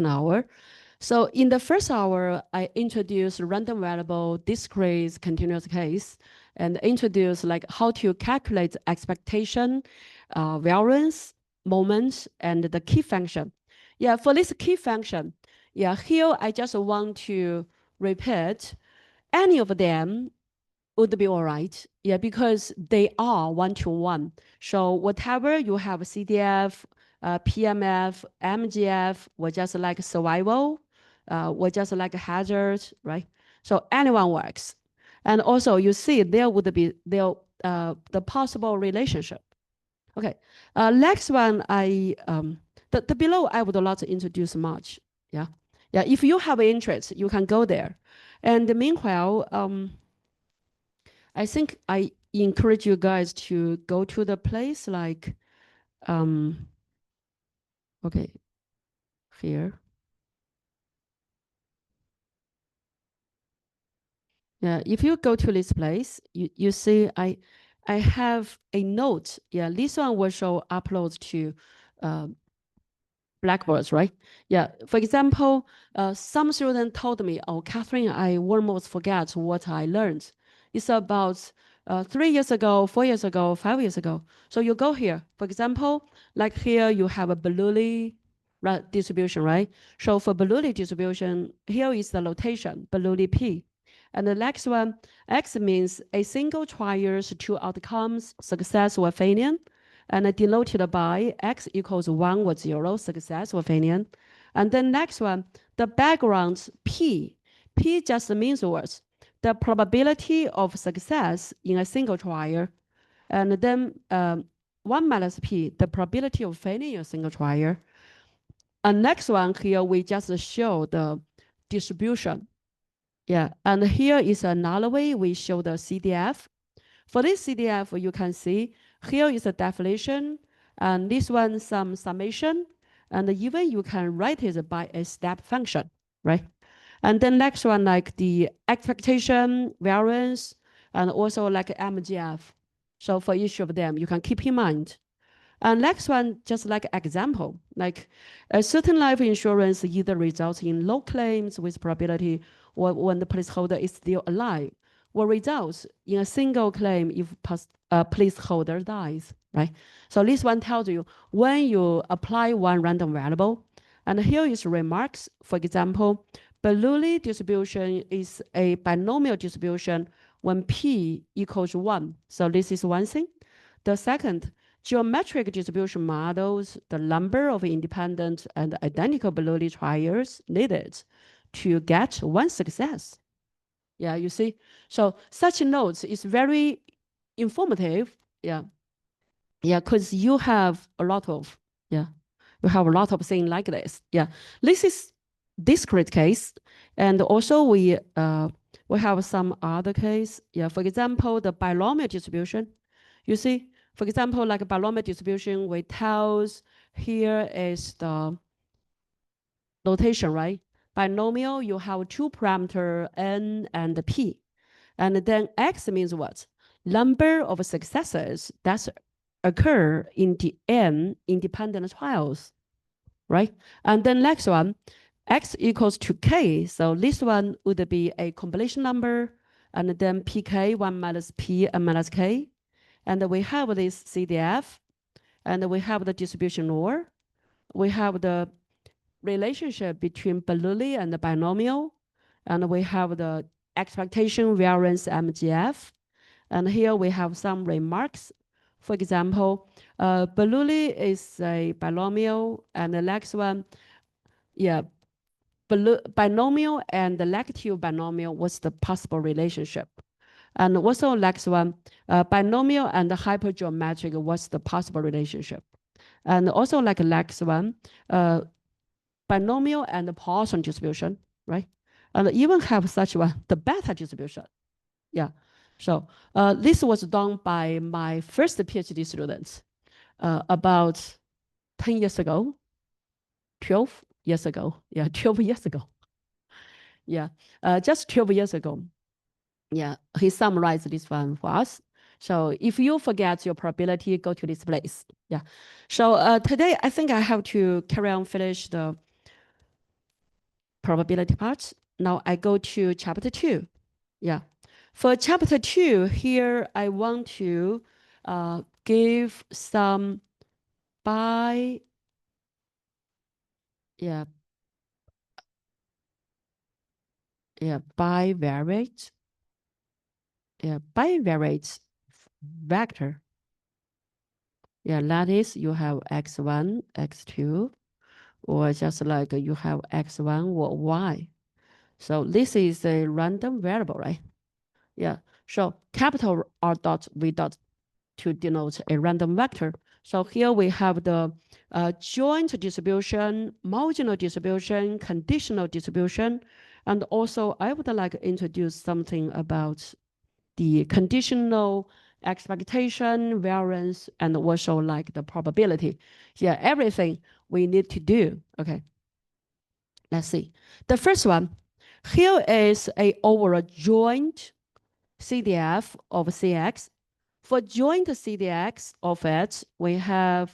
hour. So in the first hour, I introduce random variable, discrete continuous case, and introduce like how to calculate expectation, variance, moments, and the key function. Yeah, for this key function, yeah, here I just want to repeat any of them would be all right. Yeah, because they are one-to-one. So whatever you have CDF, PMF, MGF, or just like survival, or just like hazard, right? So anyone works. And also you see there would be the possible relationship. Okay, next one, the below I would not introduce much. Yeah, yeah. If you have interest, you can go there. And meanwhile, I think I encourage you guys to go to the place like, okay, here. Yeah, if you go to this place, you see I have a note. Yeah, this one will show uploads to Blackboards, right? Yeah. For example, some student told me, "Oh, Catherine, I almost forget what I learned. It's about 3 years ago, 4 years ago, 5 years ago." So you go here. For example, like here you have a Bernoulli distribution, right? So for Bernoulli distribution, here is the notation, Bernoulli P. And the next one, X means a single trial's two outcomes, success or failure, and denoted by X equals 1 or 0, success or failure. And then next one, the background P. P just means what? The probability of success in a single trial. And then 1 minus P, the probability of failing in a single trial. And next one here, we just show the distribution. Yeah, and here is another way we show the CDF. For this CDF, you can see here is a definition, and this one some summation, and even you can write it by a step function, right? And then next one, like the expectation, variance, and also like MGF. So for each of them, you can keep in mind. And next one, just like example, like a certain life insurance either results in low claims with probability or when the policyholder is still alive, or results in a single claim if policyholder dies, right? So this one tells you when you apply one random variable, and here is remarks. For example, Bernoulli distribution is a binomial distribution when P equals 1. So this is one thing. The second, geometric distribution models the number of independent and identical Bernoulli trials needed to get one success. Yeah, you see? So such notes is very informative. Yeah. Yeah, because you have a lot of, yeah, you have a lot of things like this. Yeah. This is discrete case. And also we have some other case. Yeah, for example, the binomial distribution. You see, for example, like a binomial distribution, we tells here is the notation, right? Binomial, you have two parameter n and p. And then x means what? Number of successes that occur in the n independent trials, right? And then next one, x equals to k. So this one would be a completion number, and then pk, 1 minus p and minus k. And we have this CDF, and we have the distribution law. We have the relationship between Bernoulli and the binomial, and we have the expectation variance MGF. And here we have some remarks. For example, Bernoulli is a binomial, and the next one, yeah, binomial and the negative binomial was the possible relationship. And also next one, binomial and hypergeometric was the possible relationship. And also like next one, binomial and Poisson distribution, right? And even have such one, the beta distribution. Yeah. So this was done by my first PhD students about 10 years ago, 12 years ago. Yeah, 12 years ago. Yeah, just 12 years ago. Yeah, he summarized this one for us. So if you forget your probability, go to this place. Yeah. So today, I think I have to carry on finish the probability part. Now I go to chapter 2. Yeah. For chapter 2, here I want to give some bivariate vector. Yeah, that is you have x1, x2, or just like you have x1 or y. So this is a random variable, right? Yeah. So capital R dot V dot to denote a random vector. So here we have the joint distribution, marginal distribution, conditional distribution, and also I would like to introduce something about the conditional expectation, variance, and also like the probability. Yeah, everything we need to do. Okay, let's see. The first one, here is a overall joint CDF of CX. For joint CDX of it, we have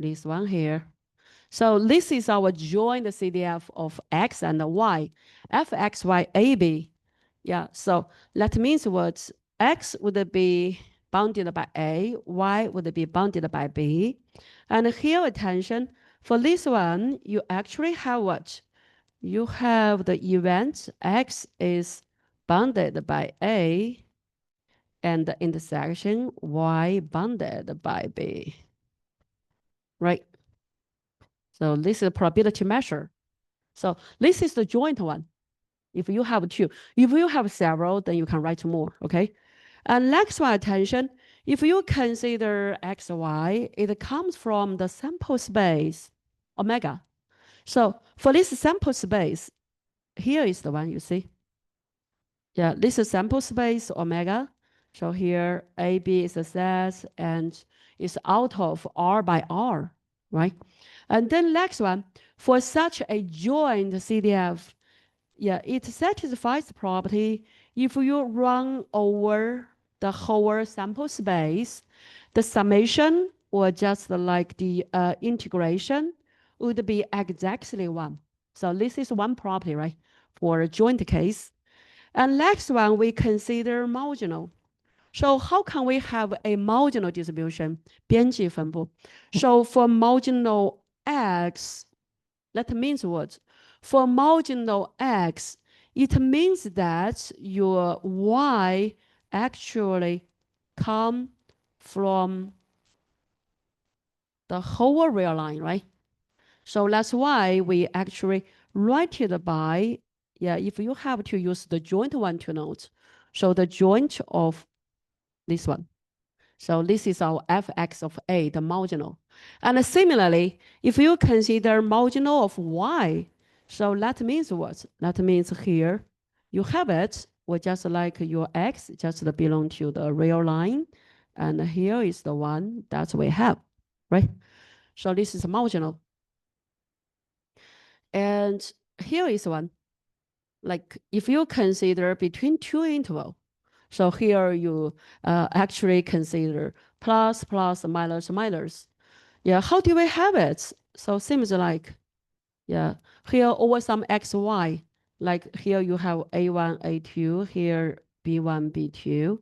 this one here. So this is our joint CDF of X and Y, FXYAB. Yeah, so that means what? X would be bounded by A, Y would be bounded by B. And here, attention, for this one, you actually have what? You have the event X is bounded by A and the intersection Y bounded by B, right? So this is a probability measure. So this is the joint one. If you have two, if you have several, then you can write more, okay? And next one, attention, if you consider X, Y, it comes from the sample space, omega. So for this sample space, here is the one you see. Yeah, this is sample space, omega. So here, AB is a set and it's out of R by R, right? And then next one, for such a joint CDF, yeah, it satisfies the property if you run over the whole sample space, the summation or just like the integration would be exactly one. So this is one property, right? For a joint case. And next one, we consider marginal. So how can we have a marginal distribution? 边际分布. So for marginal x, that means what? For marginal x, it means that your y actually come from the whole real line, right? So that's why we actually write it by, yeah, if you have to use the joint one to note, so the joint of this one. So this is our fx of A, the marginal. And similarly, if you consider marginal of y, so that means what? That means here you have it, or just like your x, just belong to the real line. And here is the one that we have, right? So this is marginal. And here is one. Like if you consider between two intervals, so here you actually consider plus, plus, minus, minus. Yeah, how do we have it? So seems like, yeah, here over some x, y, like here you have A1, A2, here B1, B2.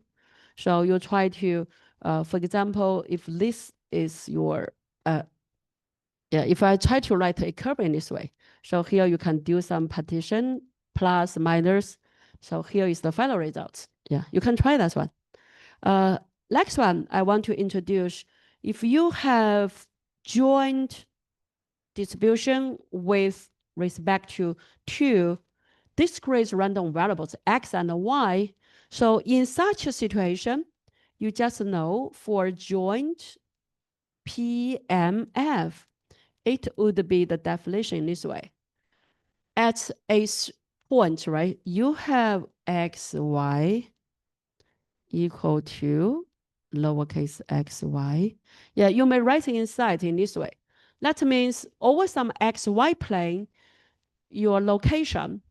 So you try to, for example, if this is your, yeah, if I try to write a curve in this way, so here you can do some partition, plus, minus. So here is the final result. Yeah, you can try that one. Next one, I want to introduce, if you have joint distribution with respect to two discrete random variables, x and y, so in such a situation, you just know for joint PMF, it would be the definition in this way. At a point, right, you have x, y equal to lowercase x, y. Yeah, you may write inside in this way. That means over some xy plane, your location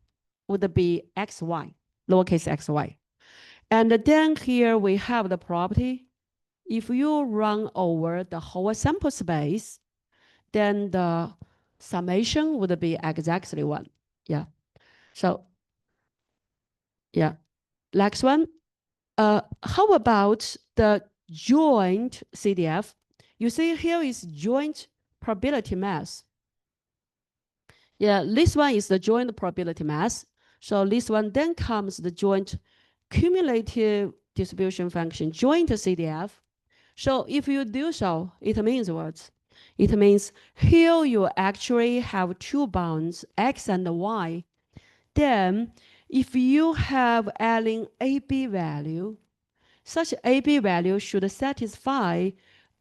would be xy, lowercase xy. And then here we have the property. If you run over the whole sample space, then the summation would be exactly 1. Yeah. So, yeah. Next one. How about the joint CDF? You see here is joint probability mass. Yeah, this one is the joint probability mass. So this one then comes the joint cumulative distribution function, joint CDF. So if you do so, it means what? It means here you actually have 2 bounds, x and y. Then if you have any AB value, such AB value should satisfy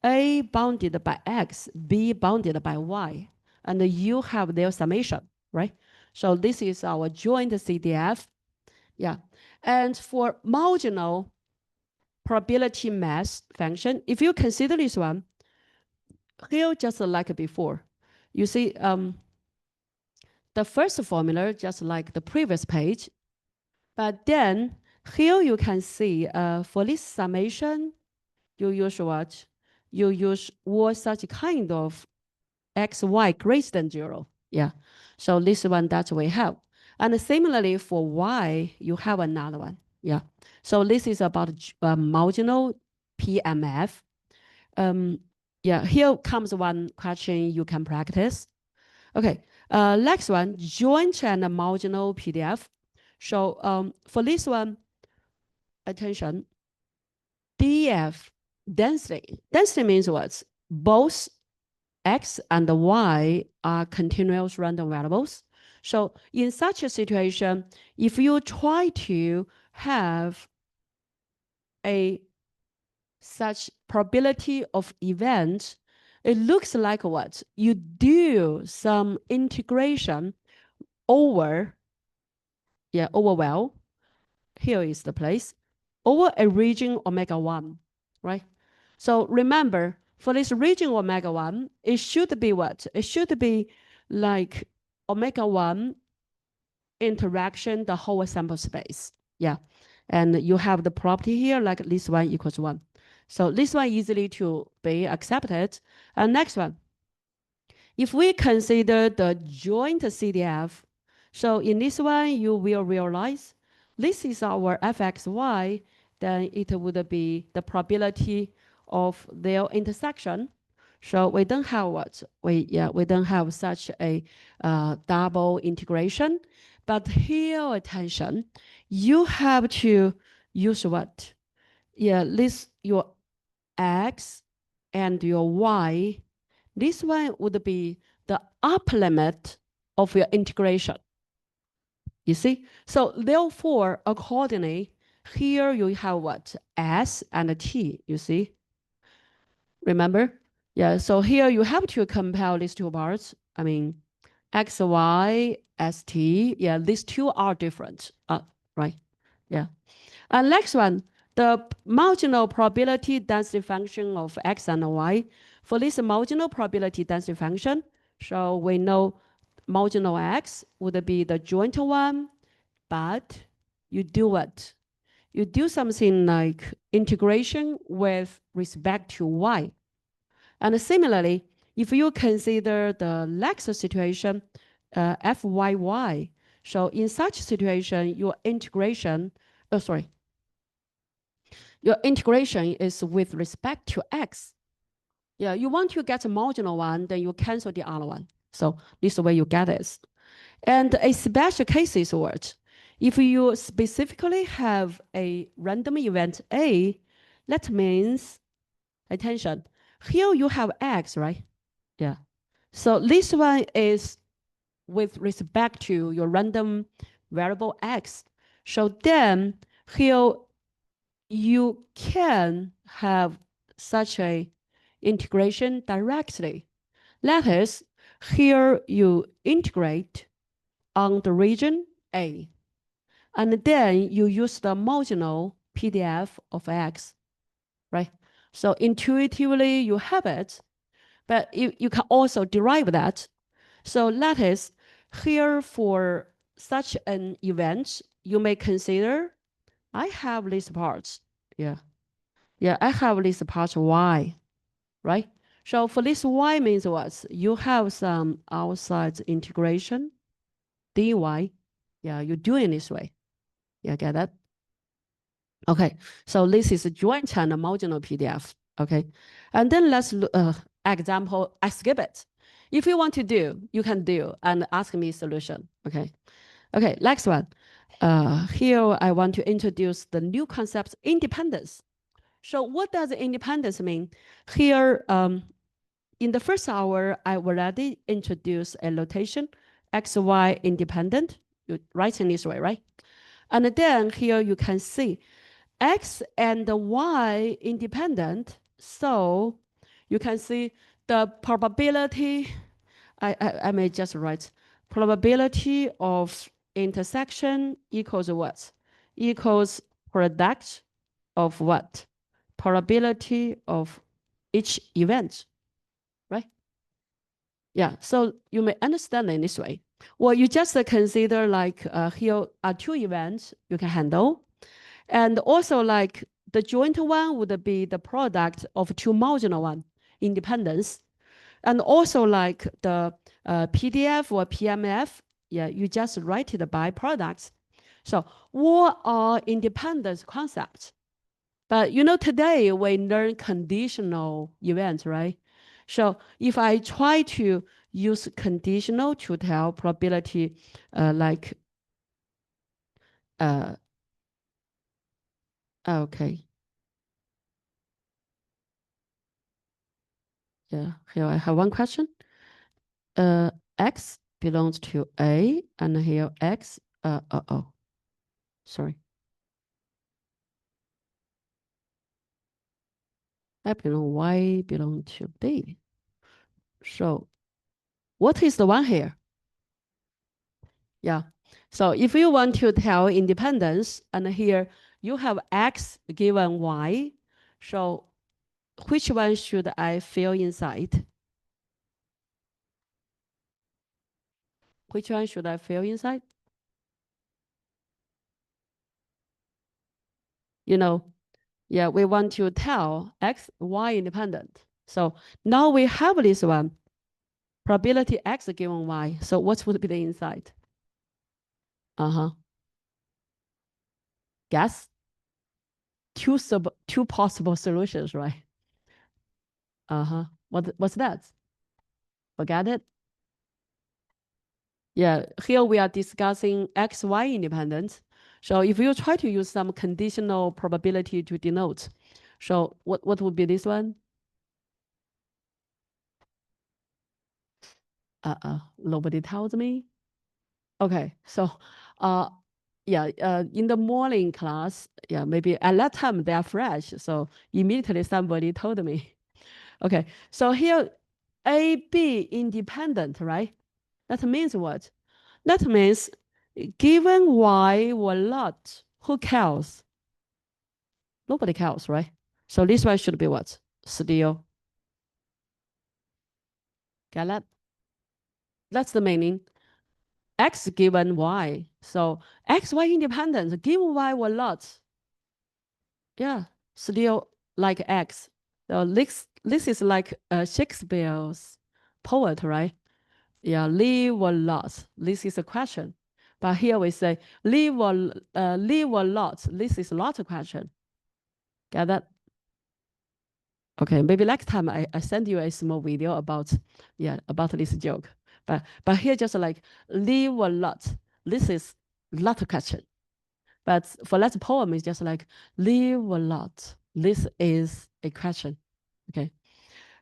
A bounded by X, B bounded by Y, and you have their summation, right? So this is our joint CDF. Yeah. And for marginal probability mass function, if you consider this one, here just like before, you see the first formula just like the previous page, but then here you can see for this summation, you use what? You use all such kind of x, y greater than 0. Yeah. So this one that we have. And similarly for y, you have another one. Yeah. So this is about marginal PMF. Yeah, here comes one question you can practice. Okay, next one, joint and marginal PDF. So for this one, attention, DF, density. Density means what? Both x and y are continuous random variables. So in such a situation, if you try to have a such probability of event, it looks like what? You do some integration over, well, here is the place, over a region omega 1, right? So remember, for this region omega 1, it should be what? It should be like omega 1 interaction, the whole sample space. Yeah. And you have the property here, like this one equals 1. So this one easily to be accepted. And next one, if we consider the joint CDF, so in this one, you will realize this is our fxy, then it would be the probability of their intersection. So we don't have what? We don't have such a double integration. But here, attention, you have to use what? Yeah, this your x and your y. This one would be the upper limit of your integration. You see? So therefore, accordingly, here you have what? S and T, you see? Remember? Yeah, so here you have to compare these two parts. I mean, X, Y, S, T. Yeah, these two are different, right? Yeah. And next one, the marginal probability density function of X and Y. For this marginal probability density function, so we know marginal X would be the joint one, but you do what? You do something like integration with respect to Y. And similarly, if you consider the next situation, FYY, so in such situation, your integration is with respect to X. Yeah, you want to get a marginal one, then you cancel the other one. So this way you get this. And a special case is what? If you specifically have a random event A, that means, attention, here you have X, right? Yeah. So this one is with respect to your random variable X. So then here you can have such a integration directly. That is, here you integrate on the region A, and then you use the marginal PDF of X, right? So intuitively you have it, but you can also derive that. So that is, here for such an event, you may consider, I have these parts. Yeah. Yeah, I have this part Y, right? So for this y means what? You have some outside integration, dy. Yeah, you're doing this way. Yeah, get that? Okay, so this is a joint and a marginal PDF. Okay, and then let's look, example, I skip it. If you want to do, you can do and ask me solution. Okay, okay, next one. Here I want to introduce the new concept, independence. So what does independence mean? Here, in the first hour, I already introduced a notation, x, y independent. You write in this way, right? And then here you can see x and y independent. So you can see the probability, I may just write probability of intersection equals what? Equals product of what? Probability of each event, right? Yeah, so you may understand in this way. Well, you just consider like here are two events you can handle. And also like the joint one would be the product of two marginal one, independence. And also like the PDF or PMF, yeah, you just write it by products. So what are independence concepts? But you know, today we learn conditional events, right? So if I try to use conditional to tell probability, like, okay, yeah, here I have one question. X belongs to A, and here X, sorry. Y belong to B. So what is the one here? Yeah. So if you want to tell independence, and here you have X given Y, so which one should I fill inside? Which one should I fill inside? You know, yeah, we want to tell X, Y independent. So now we have this one, probability X given Y. So what would be the inside? Guess? Two possible solutions, right? What's that? Forget it? Yeah, here we are discussing X, Y independence. So if you try to use some conditional probability to denote, so what would be this one? Nobody tells me. Okay, so yeah, in the morning class, yeah, maybe at that time they are fresh. So immediately somebody told me. Okay, so here A, B independent, right? That means what? That means given Y or not, who cares? Nobody cares, right? So this one should be what? Still. Get that? That's the meaning. X given Y. So X, Y independent, given Y or not. Yeah, still like X. So this is like Shakespeare's poet, right? Yeah, live or not. This is a question. But here we say live or not. This is not a question. Get that? Okay, maybe next time I send you a small video about this joke. But here just like live or not. This is not a question. But for that poem, it's just like live or not. This is a question. Okay.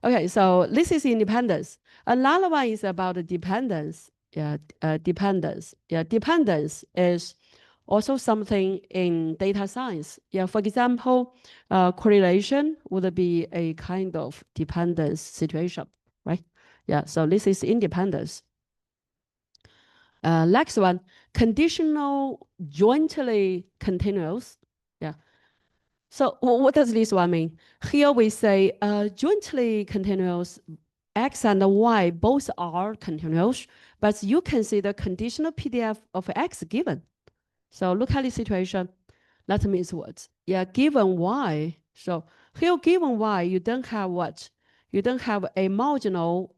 Okay, so this is independence. Another one is about dependence. Yeah, dependence. Yeah, dependence is also something in data science. Yeah, for example, correlation would be a kind of dependence situation, right? Yeah, so this is independence. Next one, conditional jointly continuous. Yeah. So what does this one mean? Here we say jointly continuous X and Y both are continuous, but you consider conditional PDF of X given. So look at the situation. That means what? Yeah, given Y. So here given Y, you don't have what? you don't have a marginal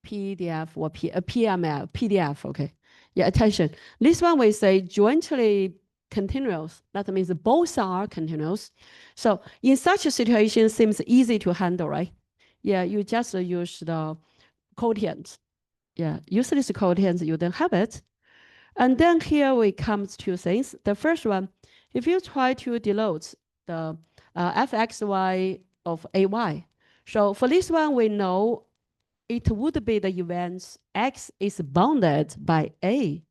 PDF or PMF, PDF, okay? Yeah, attention. This one we say jointly continuous. That means both are continuous. So in such a situation, seems easy to handle, right? Yeah, you just use the quotient. Yeah, use this quotient, you don't have it. And then here we come to two things. The first one, if you try to denote the fxy of ay, so for this one, we know it would be the event x is bounded by a,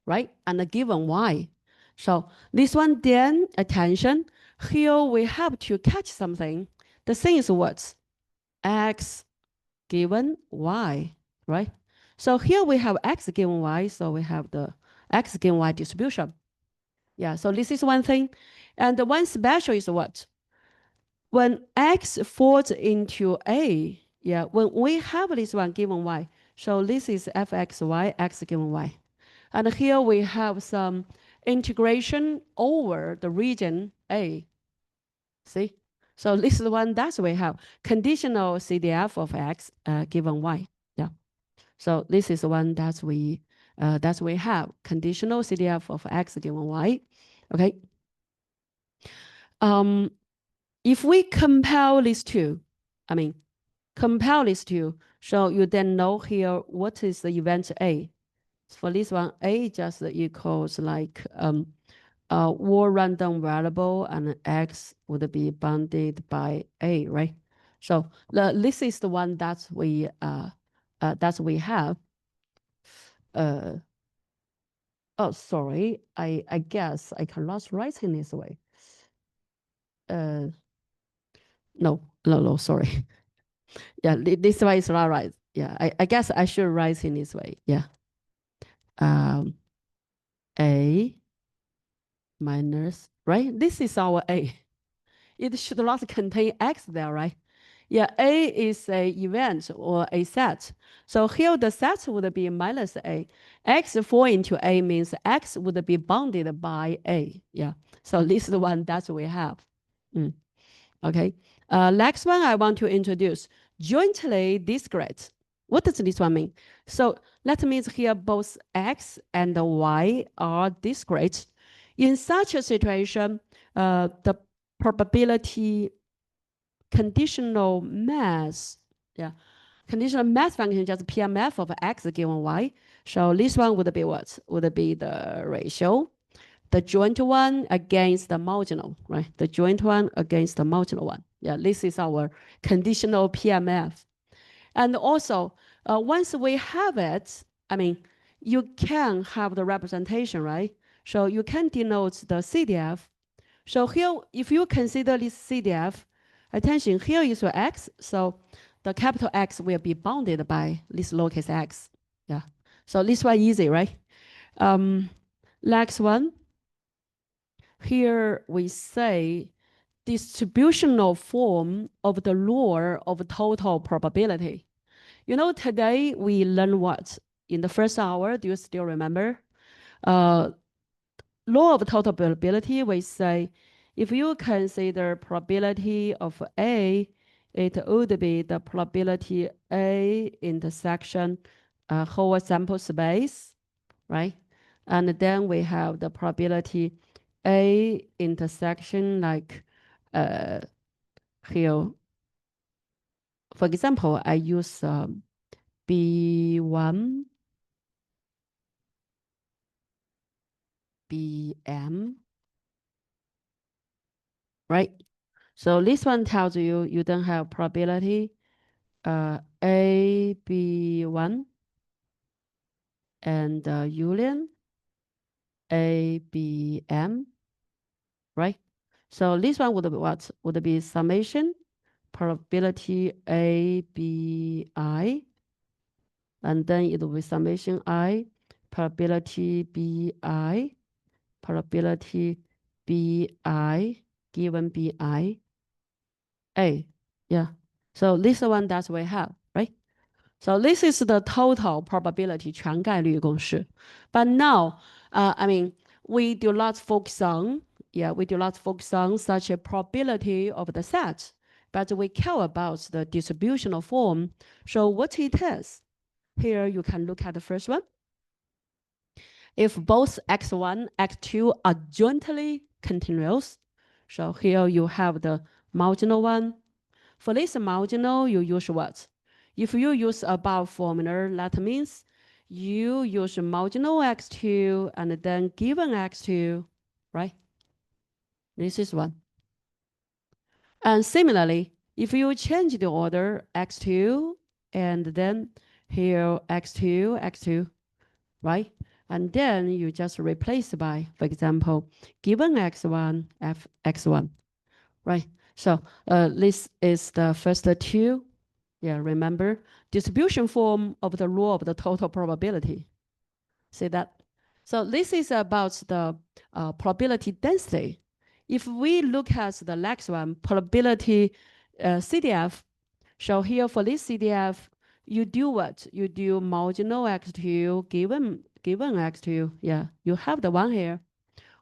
right? And given y. So this one, then attention, here we have to catch something. The thing is what? X given y, right? So here we have x given y, so we have the x given y distribution. Yeah, so this is one thing. And the one special is what? When x falls into a, yeah, when we have this one given y, so this is fxy, x given y. And here we have some integration over the region A. See? So this is the one that we have conditional CDF of x given y. Yeah. So this is the one that we have conditional CDF of x given y. Okay. If we compare these two, compare these two, so you then know here what is the event A. For this one, A just equals like one random variable and X would be bounded by A, right? So this is the one that we have. Oh, sorry, I guess I cannot write in this way. No, sorry. Yeah, this way is not right. Yeah, I guess I should write in this way. Yeah. A minus, right? This is our A. It should not contain X there, right? Yeah, A is a event or a set. So here the set would be minus A. X fall into A means X would be bounded by A. Yeah. So this is the one that we have. Okay. Next one I want to introduce jointly discrete. What does this one mean? So that means here both X and Y are discrete. In such a situation, the probability conditional mass, conditional mass function just PMF of X given Y. So this one would be what? Would be the ratio, the joint one against the marginal, right? The joint one against the marginal one. Yeah, this is our conditional PMF. And also, once we have it, you can have the representation, right? So you can denote the CDF. So here, if you consider this CDF, attention, here is your X. So the capital X will be bounded by this lowercase x. Yeah. So this one easy, right? Next one. Here we say distributional form of the law of total probability. You know, today we learn what? In the first hour, do you still remember? Law of total probability, we say if you consider probability of A, it would be the probability A intersection whole sample space, right? And then we have the probability A intersection like here. For example, I use B1, BM, right? So this one tells you you don't have probability A, B1 and union A, B, M, right? So this one would be what? Would be summation probability A, B, I, and then it will be summation I, probability B, I, probability B, I, given B, I, A. Yeah. So this one that we have, right? So this is the total probability 全概率公式. But now, we do not focus on yeah, we do not focus on such a probability of the set, but we care about the distributional form. So what it is? Here you can look at the first one. If both x1, x2 are jointly continuous, so here you have the marginal one. For this marginal, you use what? If you use above formula, that means you use marginal x2 and then given x2, right? This is one. And similarly, if you change the order x2 and then here x2, x2, right? And then you just replace by, for example, given x1, x1, right? So this is the first two. Yeah, remember distribution form of the law of the total probability. See that? So this is about the probability density. If we look at the next one, probability CDF, so here for this CDF, you do what? You do marginal x2 given x2. Yeah, you have the one here.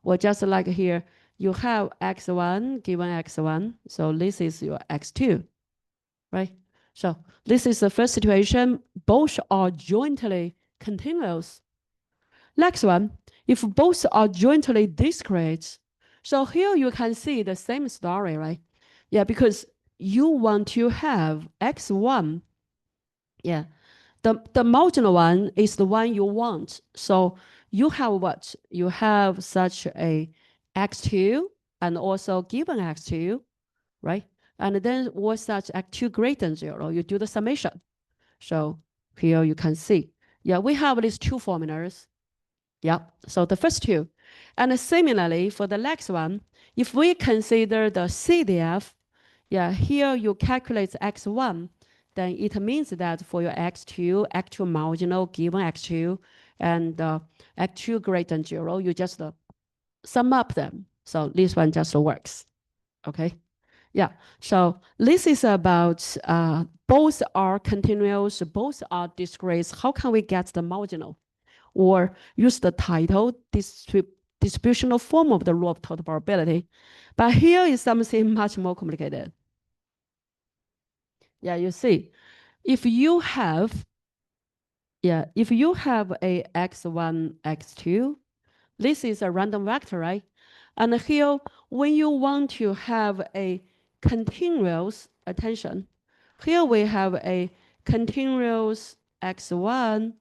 Or just like here, you have x1 given x1. So this is your x2, right? So this is the first situation. Both are jointly continuous. Next one, if both are jointly discrete. So here you can see the same story, right? Yeah, because you want to have x1. Yeah, the marginal one is the one you want. So you have what? You have such a x2 and also given x2, right? And then was such x2 greater than 0? You do the summation. So here you can see, yeah, we have these two formulas. Yeah, so the first two. And similarly, for the next one, if we consider the CDF, yeah, here you calculate x1, then it means that for your x2, x2 marginal given x2, and x2 greater than 0, you just sum up them. So this one just works, okay? Yeah, so this is about both are continuous, both are discrete. How can we get the marginal? Or use the title distributional form of the law of total probability. But here is something much more complicated. Yeah, you see, if you have a x1, x2, this is a random vector, right? And here, when you want to have a continuous, attention, here we have a continuous x1.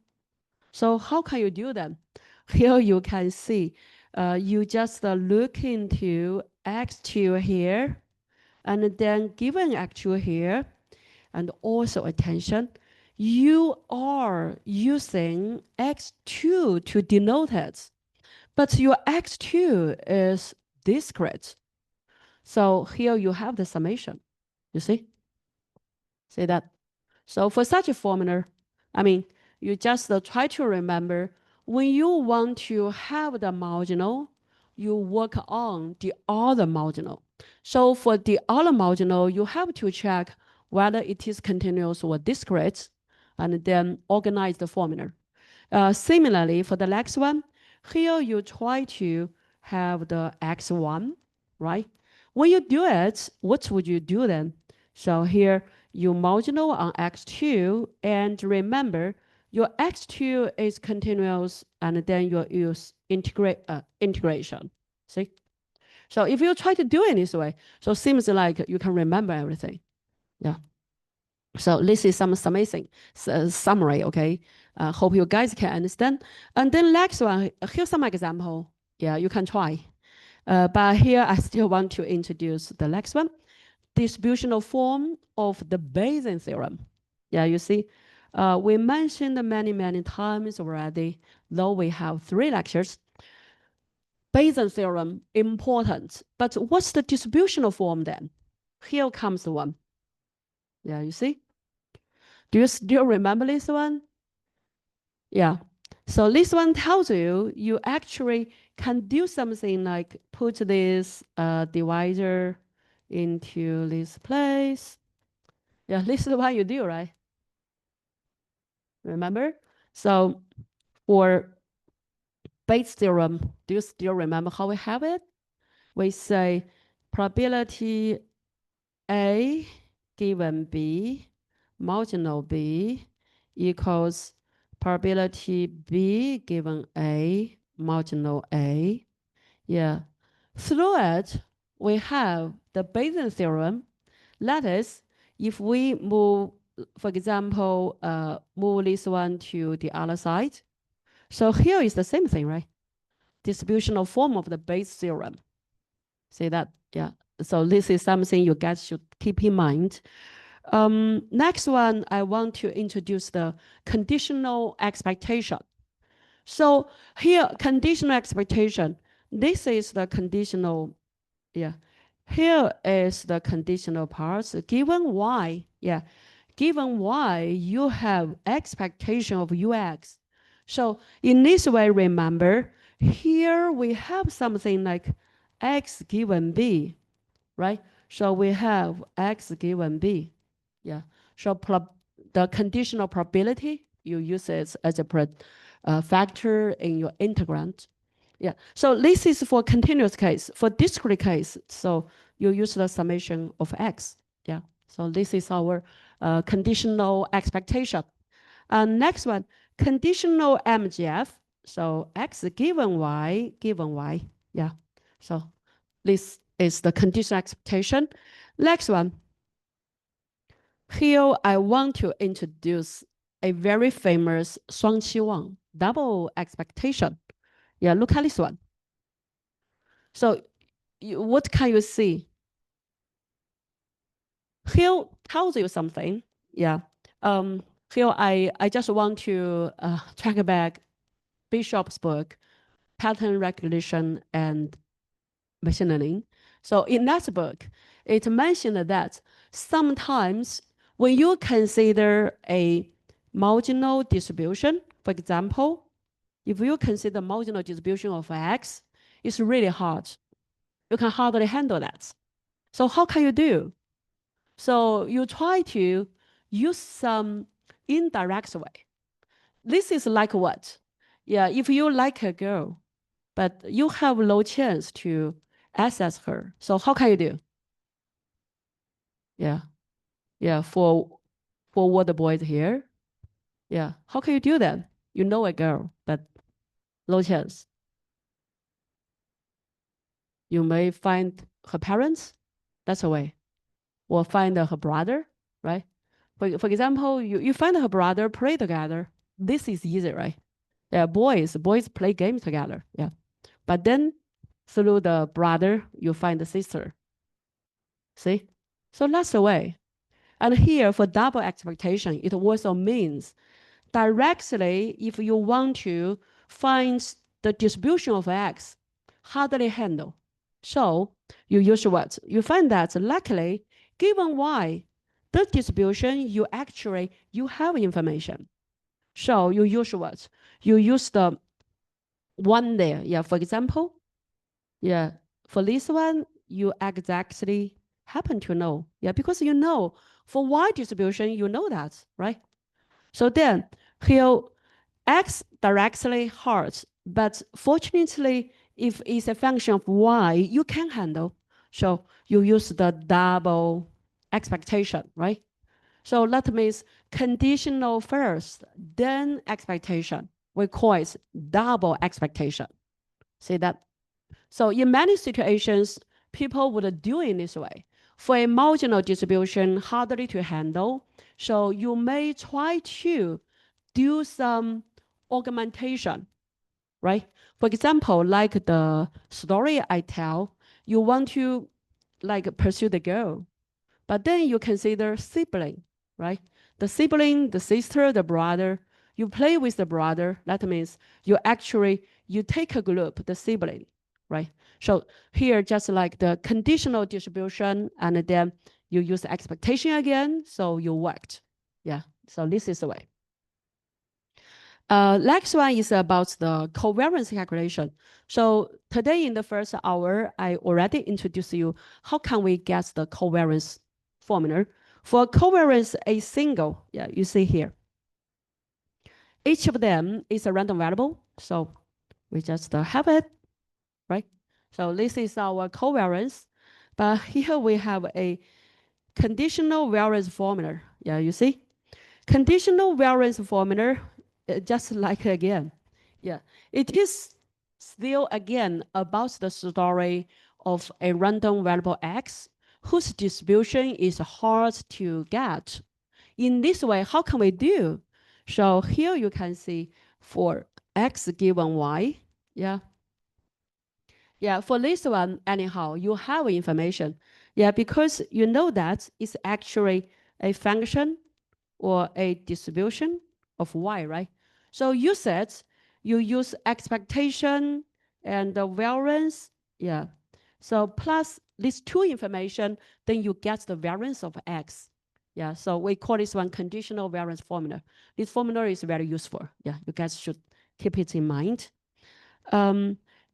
So how can you do that? Here you can see, you just look into x2 here, and then given x2 here, and also attention, you are using x2 to denote it, but your x2 is discrete. So here you have the summation. You see? See that? So for such a formula, I mean, you just try to remember when you want to have the marginal, you work on the other marginal. So for the other marginal, you have to check whether it is continuous or discrete, and then organize the formula. Similarly, for the next one, here you try to have the x1, right? When you do it, what would you do then? So here you marginal on x2, and remember your x2 is continuous, and then you use integration. See? So if you try to do it this way, so it seems like you can remember everything. Yeah. So this is some summation, summary, okay? Hope you guys can understand. And then next one, here's some example. Yeah, you can try. But here I still want to introduce the next one, distributional form of the Bayesian theorem. Yeah, you see, we mentioned many times already, though we have 3 lectures. Bayesian theorem, important. But what's the distributional form then? Here comes the one. Yeah, you see? Do you still remember this one? Yeah. So this one tells you, you actually can do something like put this divisor into this place. Yeah, this is what you do, right? Remember? So for Bayes theorem, do you still remember how we have it? we say probability A given B marginal B equals probability B given A marginal A. Yeah. Through it, we have the Bayesian theorem. That is, if we move, for example, move this one to the other side. So here is the same thing, right? Distributional form of the Bayes theorem. See that? Yeah. So this is something you guys should keep in mind. Next one, I want to introduce the conditional expectation. So here, conditional expectation, this is the conditional, yeah. Here is the conditional parts. Given y, yeah, given y, you have expectation of ux. So in this way, remember, here we have something like x given b, right? So we have x given b. Yeah. So the conditional probability, you use it as a factor in your integrand. Yeah. So this is for continuous case. For discrete case, so you use the summation of x. Yeah. So this is our conditional expectation. And next one, conditional MGF. So x given y. Yeah. So this is the conditional expectation. Next one. Here I want to introduce a very famous 双期望, double expectation. Yeah, look at this one. So what can you see? Here tells you something. Yeah. Here I just want to track back Bishop's book, Pattern Recognition and Machine Learning. So in that book, it mentioned that sometimes when you consider a marginal distribution, for example, if you consider marginal distribution of x, it's really hard. You can hardly handle that. So how can you do? So you try to use some indirect way. This is like what? Yeah, if you like a girl, but you have low chance to access her. So how can you do? Yeah. Yeah, for what the boys here. Yeah. How can you do that? You know a girl, but low chance. You may find her parents. That's a way. Or find her brother, right? For example, you find her brother, play together. This is easy, right? Yeah, boys play games together. Yeah. But then through the brother, you find the sister. See? So that's the way. And here for double expectation, it also means directly, if you want to find the distribution of x, how do they handle? So you use what? You find that luckily, given y, the distribution, you have information. So you use what? You use the one there. Yeah, for example, yeah, for this one, you exactly happen to know. Yeah, because you know for y distribution, you know that, right? So then here, x directly hurts, but fortunately, if it's a function of y, you can handle. So you use the double expectation, right? So that means conditional first, then expectation. We call it double expectation. See that? So in many situations, people would do it this way. For a marginal distribution, harder to handle. So you may try to do some augmentation, right? For example, like the story I tell, you want to like pursue the girl, but then you consider sibling, right? The sibling, the sister, the brother, you play with the brother. That means you take a group, the sibling, right? So here, just like the conditional distribution, and then you use the expectation again, so you worked. Yeah, so this is the way. Next one is about the covariance calculation. So today in the first hour, I already introduced you how can we get the covariance formula. For covariance, a single, yeah, you see here. Each of them is a random variable, so we just have it, right? So this is our covariance. But here we have a conditional variance formula. Yeah, you see? Conditional variance formula, just like again. Yeah, it is still again about the story of a random variable x whose distribution is hard to get. In this way, how can we do? So here you can see for x given y, yeah. Yeah, for this one, anyhow, you have information. Yeah, because you know that it's actually a function or a distribution of y, right? So you said you use expectation and the variance, yeah. So plus these two information, then you get the variance of x. Yeah, so we call this one conditional variance formula. This formula is very useful. Yeah, you guys should keep it in mind.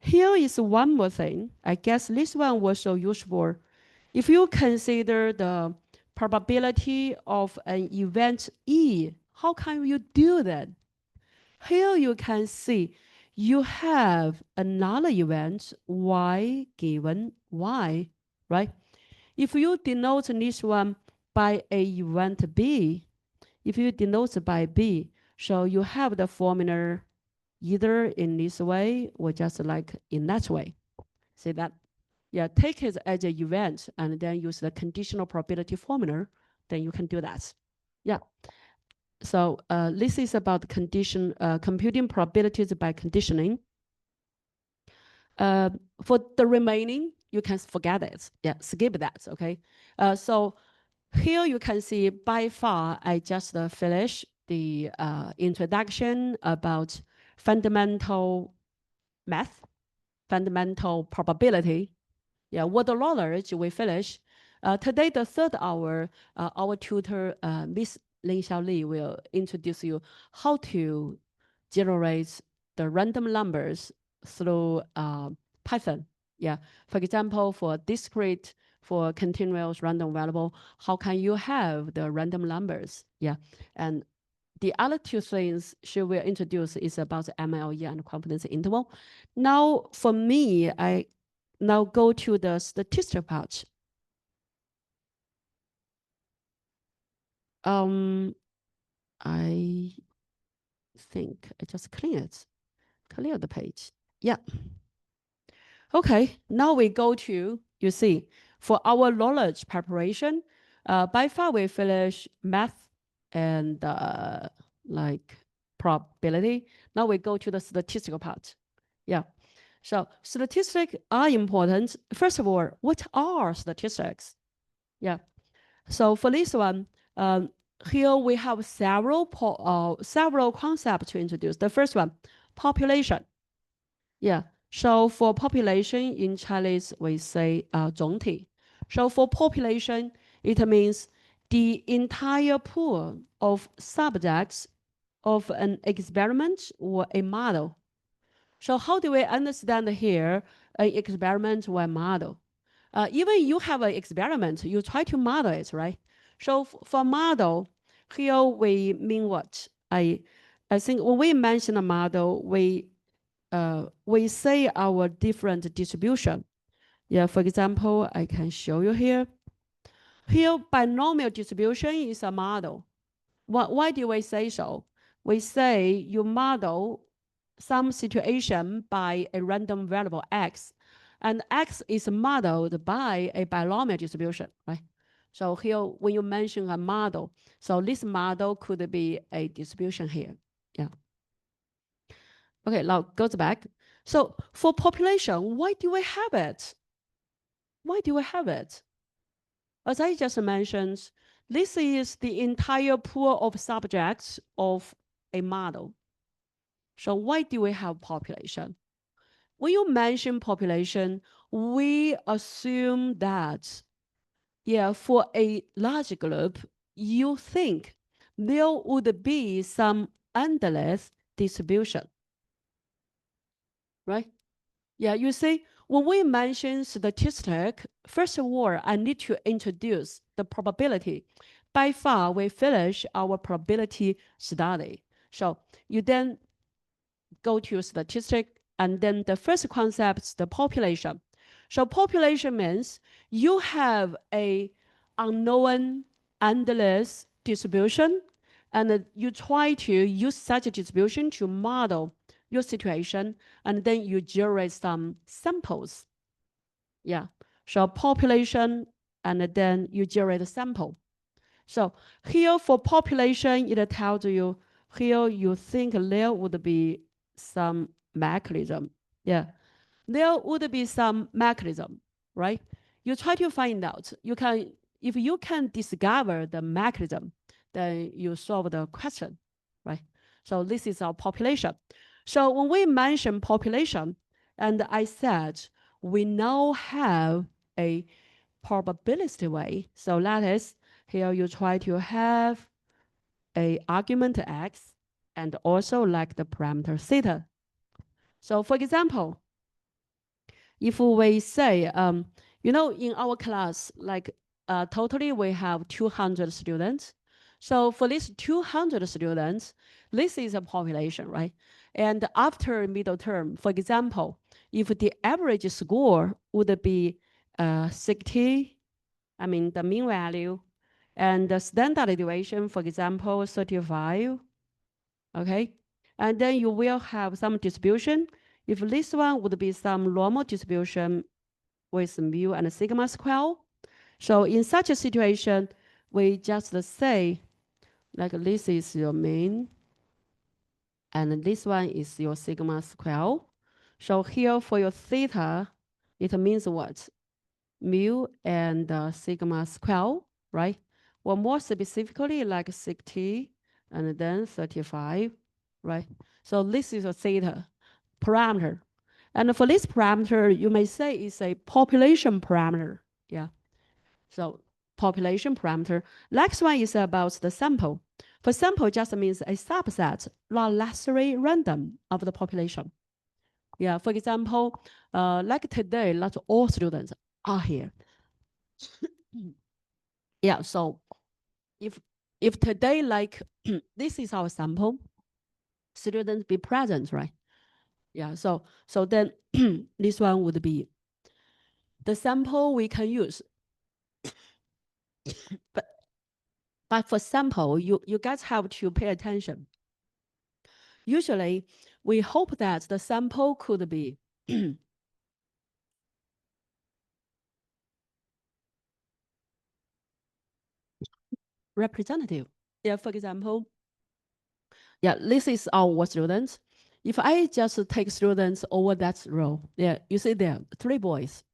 Here is one more thing. I guess this one was so useful. If you consider the probability of an event E, how can you do that? Here you can see you have another event Y given Y, right? If you denote this one by a event B, if you denote by B, so you have the formula either in this way or just like in that way. See that? Yeah, take it as an event and then use the conditional probability formula, then you can do that. Yeah. So this is about computing probabilities by conditioning. For the remaining, you can forget it. Yeah, skip that, okay? So here you can see by far, I just finished the introduction about fundamental math, fundamental probability. Yeah, what the knowledge we finish. Today, the third hour, our tutor, Miss Lin Xiaoli, will introduce you how to generate the random numbers through Python. Yeah, for example, for discrete, for continuous random variable, how can you have the random numbers? Yeah, and the other two things she will introduce is about MLE and confidence interval. Now, for me, I now go to the statistical part. I think I just clear the page. Yeah. Okay, now we go to, you see, for our knowledge preparation, by far we finish math and like probability. Now we go to the statistical part. Yeah. So statistics are important. First of all, what are statistics? Yeah. So for this one, here we have several concepts to introduce. The first one, population. Yeah. So for population in Chinese, we say 总体. So for population, it means the entire pool of subjects of an experiment or a model. So how do we understand here an experiment or a model? Even you have an experiment, you try to model it, right? So for model, here we mean what? I think when we mention a model, we say our different distribution. Yeah, for example, I can show you here. Here, binomial distribution is a model. Why do we say so? We say you model some situation by a random variable x, and x is modeled by a binomial distribution, right? So here, when you mention a model, so this model could be a distribution here. Yeah. Okay, now goes back. So for population, why do we have it? Why do we have it? As I just mentioned, this is the entire pool of subjects of a model. So why do we have population? When you mention population, we assume that, yeah, for a large group, you think there would be some endless distribution, right? Yeah, you see, when we mention statistic, first of all, I need to introduce the probability. By far, we finish our probability study. So you then go to statistic, and then the first concept, the population. So population means you have a unknown endless distribution, and you try to use such a distribution to model your situation, and then you generate some samples. Yeah. So population, and then you generate a sample. So here for population, it tells you here you think there would be some mechanism. Yeah. There would be some mechanism, right? You try to find out. You can, if you can discover the mechanism, then you solve the question, right? So this is our population. So when we mention population, and I said we now have a probability way. So that is, here you try to have a argument x and also like the parameter theta. So for example, if we say, in our class, like totally we have 200 students. So for these 200 students, this is a population, right? And after middle term, for example, if the average score would be 60, the mean value, and the standard deviation, for example, 35, okay? And then you will have some distribution. If this one would be some normal distribution with mu and sigma square. So in such a situation, we just say, like this is your mean, and this one is your sigma square. So here for your theta, it means what? Mu and sigma square, right? Or more specifically, like 60 and then 35, right? So this is a theta parameter. And for this parameter, you may say it's a population parameter. Yeah. So population parameter. Next one is about the sample. For sample just means a subset, not necessarily random of the population. Yeah. For example, like today, not all students are here. Yeah. So if today, like this is our sample, students be present, right? Yeah. So then this one would be the sample we can use. But for sample, you guys have to pay attention. Usually, we hope that the sample could be representative. Yeah, for example, yeah, this is our students. If I just take students over that row, yeah, you see there, 3 boys.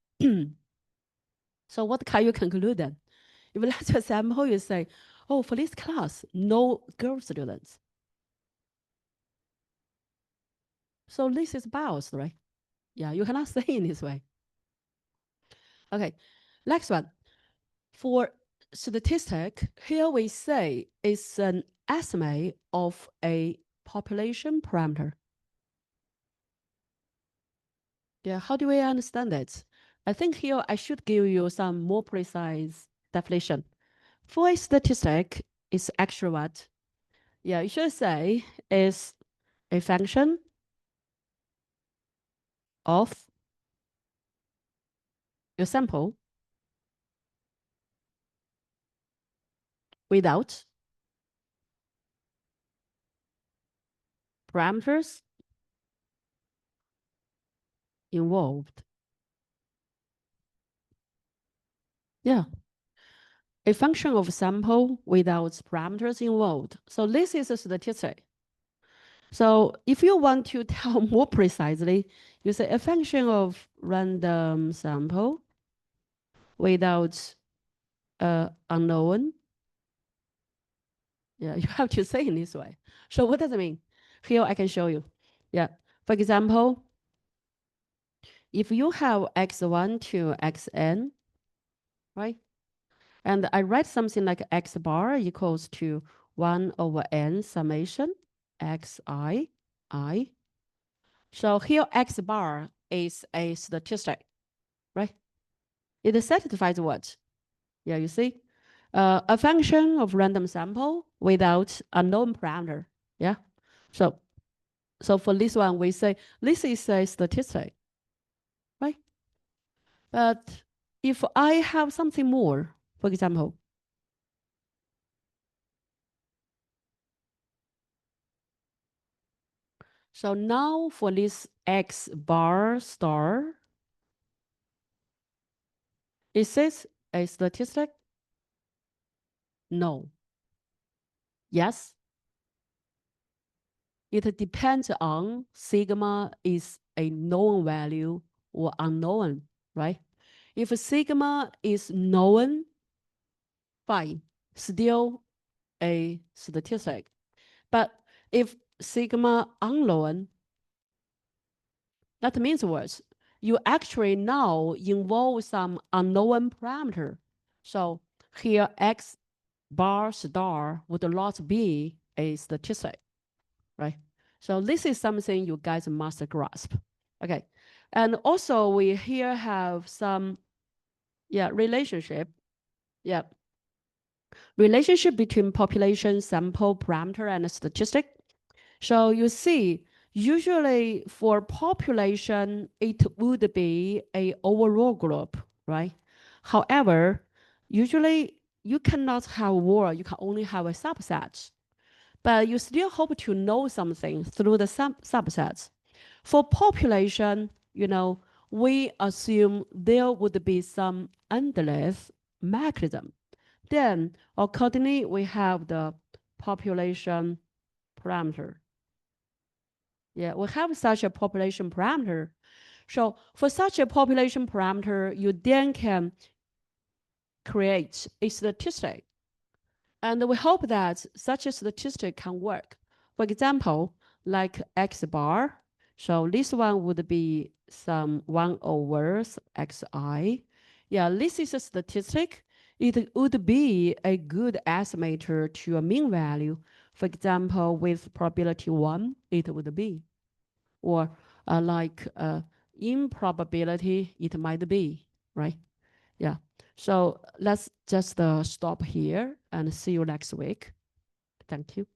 So what can you conclude then? If that's your sample, you say, oh, for this class, no girl students. So this is biased, right? Yeah, you cannot say in this way. Okay, next one. For statistic, here we say it's an estimate of a population parameter. Yeah, how do we understand it? I think here I should give you some more precise definition. For a statistic, it's actually what? Yeah, you should say is a function of your sample without parameters involved. Yeah. A function of sample without parameters involved. So this is a statistic. So if you want to tell more precisely, you say a function of random sample without unknown. Yeah, you have to say in this way. So what does it mean? Here I can show you. Yeah. For example, if you have x1 to xn, right? And I write something like x bar equals to 1 over n summation xi I. So here x bar is a statistic, right? It satisfies what? Yeah, you see? A function of random sample without a known parameter. Yeah. So for this one, we say this is a statistic, right? But if I have something more, for example, so now for this X bar star, is this a statistic? No. Yes. It depends on sigma is a known value or unknown, right? If sigma is known, fine, still a statistic. But if sigma unknown, that means what? You actually now involve some unknown parameter. So here X bar star would not be a statistic, right? So this is something you guys must grasp. Okay. And also we here have some, relationship. Yeah. Relationship between population, sample, parameter, and statistic. So you see, usually for population, it would be a overall group, right? However, usually you cannot have war, you can only have a subset. But you still hope to know something through the subsets. For population, we assume there would be some endless mechanism. Then accordingly, we have the population parameter. Yeah, we have such a population parameter. So for such a population parameter, you then can create a statistic. And we hope that such a statistic can work. For example, like X bar. So this one would be some 1 over xi. Yeah, this is a statistic. It would be a good estimator to a mean value. For example, with probability 1, it would be. Or like improbability, it might be, right? Yeah. So let's just stop here and see you next week. Thank you.